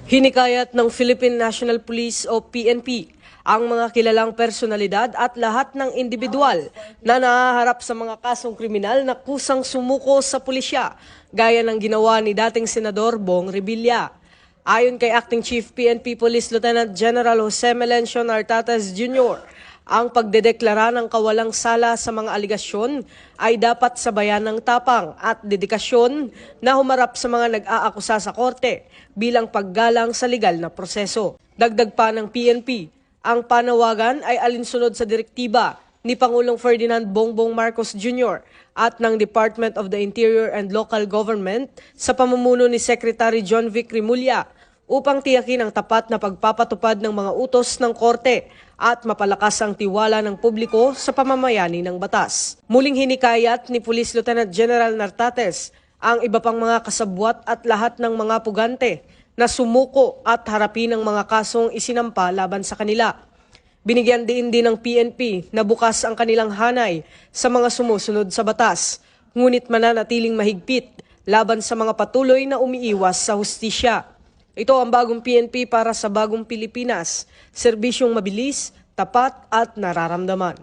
Hinikayat ng Philippine National Police o PNP ang mga kilalang personalidad at lahat ng individual na nahaharap sa mga kasong kriminal na kusang sumuko sa pulisya, gaya ng ginawa ni dating Senador Bong Revilla. Ayon kay Acting Chief PNP Police Lieutenant General Jose Melencio Nartates Jr., ang pagdedeklara ng kawalang sala sa mga aligasyon ay dapat sabayan ng tapang at dedikasyon na humarap sa mga nag-aakusa sa korte bilang paggalang sa legal na proseso. Dagdag pa ng PNP, ang panawagan ay alinsunod sa direktiba ni Pangulong Ferdinand Bongbong Marcos Jr. at ng Department of the Interior and Local Government sa pamumuno ni Secretary John Vic Rimulya upang tiyakin ang tapat na pagpapatupad ng mga utos ng korte at mapalakas ang tiwala ng publiko sa pamamayani ng batas. Muling hinikayat ni Police Lieutenant General Nartates ang iba pang mga kasabwat at lahat ng mga pugante na sumuko at harapin ang mga kasong isinampa laban sa kanila. Binigyan din ng PNP na bukas ang kanilang hanay sa mga sumusunod sa batas, ngunit mananatiling mahigpit laban sa mga patuloy na umiiwas sa hustisya. Ito ang bagong PNP para sa bagong Pilipinas, serbisyong mabilis, tapat at nararamdaman.